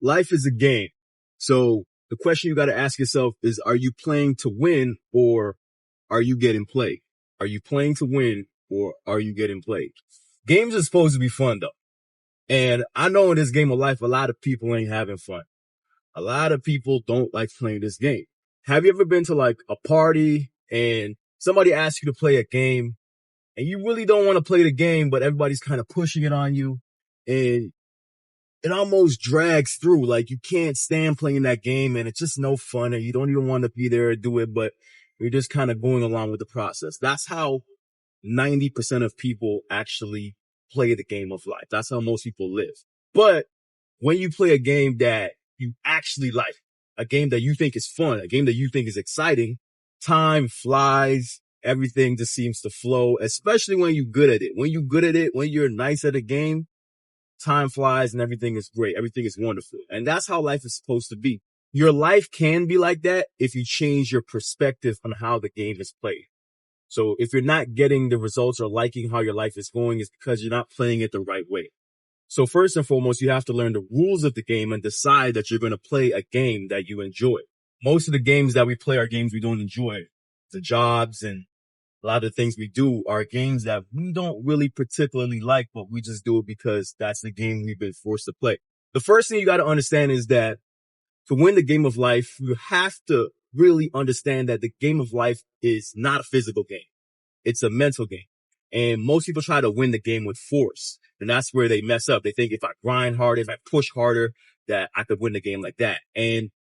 life is a game. So the question you got to ask yourself is, are you playing to win or are you getting played? Are you playing to win or are you getting played? Games are supposed to be fun though. And I know in this game of life, a lot of people ain't having fun. A lot of people don't like playing this game. Have you ever been to like a party and somebody asks you to play a game and you really don't want to play the game, but everybody's kind of pushing it on you and it almost drags through. Like you can't stand playing that game and it's just no fun and you don't even want to be there or do it, but you're just kind of going along with the process. That's how 90% of people actually play the game of life. That's how most people live. But when you play a game that you actually like, a game that you think is fun, a game that you think is exciting, time flies. Everything just seems to flow, especially when you're good at it. When you're good at it, when you're nice at a game, time flies and everything is great. Everything is wonderful. And that's how life is supposed to be. Your life can be like that if you change your perspective on how the game is played. So if you're not getting the results or liking how your life is going, it's because you're not playing it the right way. So first and foremost, you have to learn the rules of the game and decide that you're going to play a game that you enjoy. Most of the games that we play are games we don't enjoy. The jobs and a lot of the things we do are games that we don't really particularly like, but we just do it because that's the game we've been forced to play. The first thing you got to understand is that to win the game of life, you have to really understand that the game of life is not a physical game. It's a mental game. And most people try to win the game with force. And that's where they mess up. They think if I grind harder, if I push harder, that I could win the game like that. And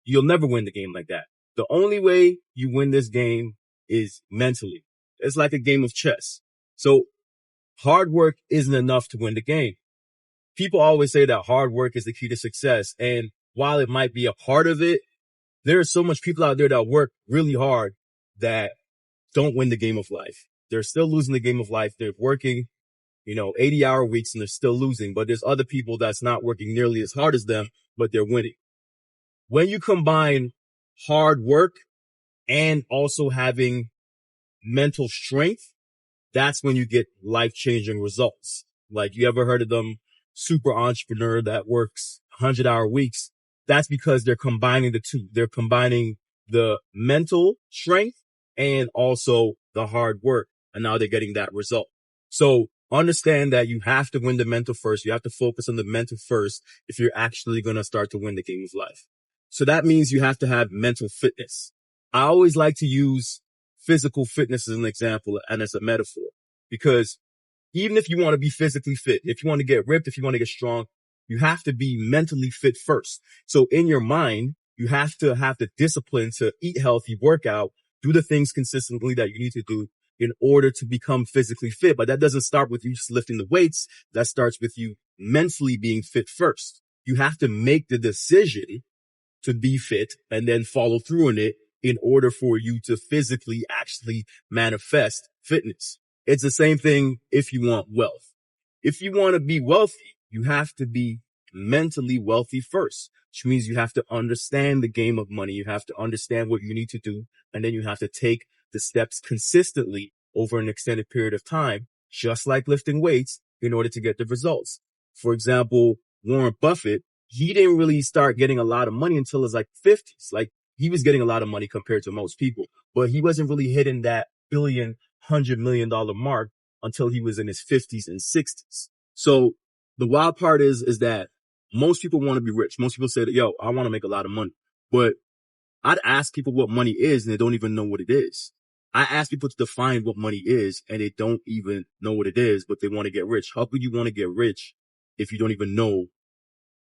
you'll never win the game like that. The only way you win this game is mentally. It's like a game of chess. So hard work isn't enough to win the game. People always say that hard work is the key to success. And while it might be a part of it, there are so much people out there that work really hard that don't win the game of life. They're still losing the game of life. They're working, 80-hour weeks and they're still losing. But there's other people that's not working nearly as hard as them, but they're winning. When you combine hard work and also having mental strength, that's when you get life-changing results. Like you ever heard of them super entrepreneur that works 100-hour weeks? That's because they're combining the two. They're combining the mental strength and also the hard work. And now they're getting that result. So understand that you have to win the mental first. You have to focus on the mental first if you're actually going to start to win the game of life. So that means you have to have mental fitness. I always like to use physical fitness as an example and as a metaphor, because even if you want to be physically fit, if you want to get ripped, if you want to get strong, you have to be mentally fit first. So in your mind, you have to have the discipline to eat healthy, work out, do the things consistently that you need to do in order to become physically fit. But that doesn't start with you just lifting the weights. That starts with you mentally being fit first. You have to make the decision to be fit and then follow through on it in order for you to physically actually manifest fitness. It's the same thing if you want wealth. If you want to be wealthy, you have to be mentally wealthy first, which means you have to understand the game of money. You have to understand what you need to do. And then you have to take the steps consistently over an extended period of time, just like lifting weights, in order to get the results. For example, Warren Buffett, he didn't really start getting a lot of money until his like 50s. Like he was getting a lot of money compared to most people, but he wasn't really hitting that $100 million mark until he was in his 50s and 60s. So the wild part is that most people want to be rich. Most people say that, yo, I want to make a lot of money, but I'd ask people what money is and they don't even know what it is. I ask people to define what money is and they don't even know what it is, but they want to get rich. How could you want to get rich if you don't even know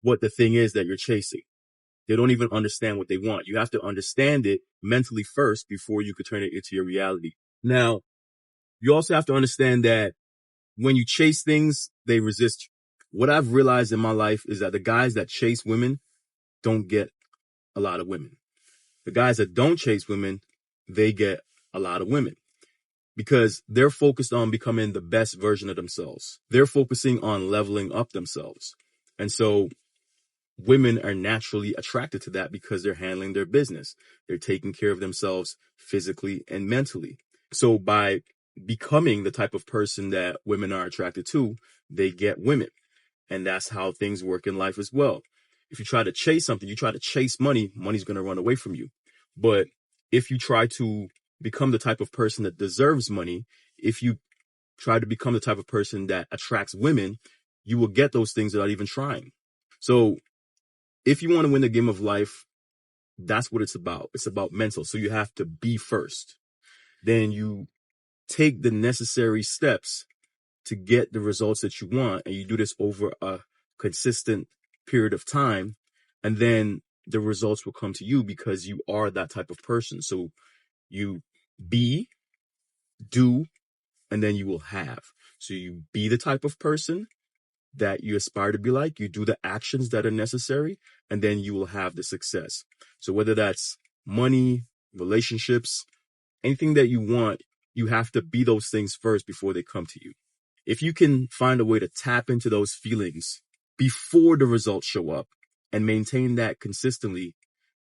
what the thing is that you're chasing? They don't even understand what they want. You have to understand it mentally first before you could turn it into your reality. Now, you also have to understand that when you chase things, they resist you. What I've realized in my life is that the guys that chase women don't get a lot of women. The guys that don't chase women, they get a lot of women because they're focused on becoming the best version of themselves. They're focusing on leveling up themselves. And so women are naturally attracted to that because they're handling their business. They're taking care of themselves physically and mentally. So by becoming the type of person that women are attracted to, they get women. And that's how things work in life as well. If you try to chase something, you try to chase money, money's going to run away from you. But if you try to become the type of person that deserves money, if you try to become the type of person that attracts women, you will get those things without even trying. So if you want to win the game of life, that's what it's about. It's about mental. So you have to be first. Then you take the necessary steps to get the results that you want. And you do this over a consistent period of time. And then the results will come to you because you are that type of person. So you be, do, and then you will have. So you be the type of person that you aspire to be like, you do the actions that are necessary, and then you will have the success. So whether that's money, relationships, anything that you want, you have to be those things first before they come to you. If you can find a way to tap into those feelings before the results show up and maintain that consistently,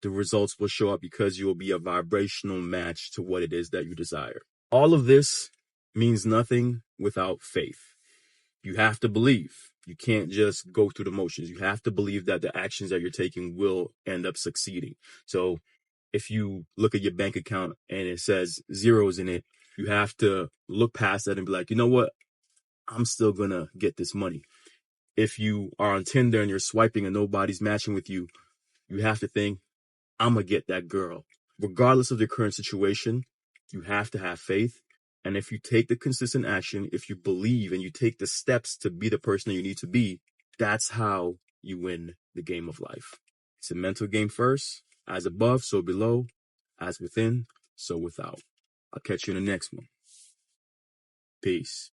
the results will show up because you will be a vibrational match to what it is that you desire. All of this means nothing without faith. You have to believe. You can't just go through the motions. You have to believe that the actions that you're taking will end up succeeding. So if you look at your bank account and it says zeros in it, you have to look past that and be like, you know what? I'm still going to get this money. If you are on Tinder and you're swiping and nobody's matching with you, you have to think, I'm going to get that girl. Regardless of the current situation, you have to have faith. And if you take the consistent action, if you believe and you take the steps to be the person that you need to be, that's how you win the game of life. It's a mental game first. As above, so below. As within, so without. I'll catch you in the next one. Peace.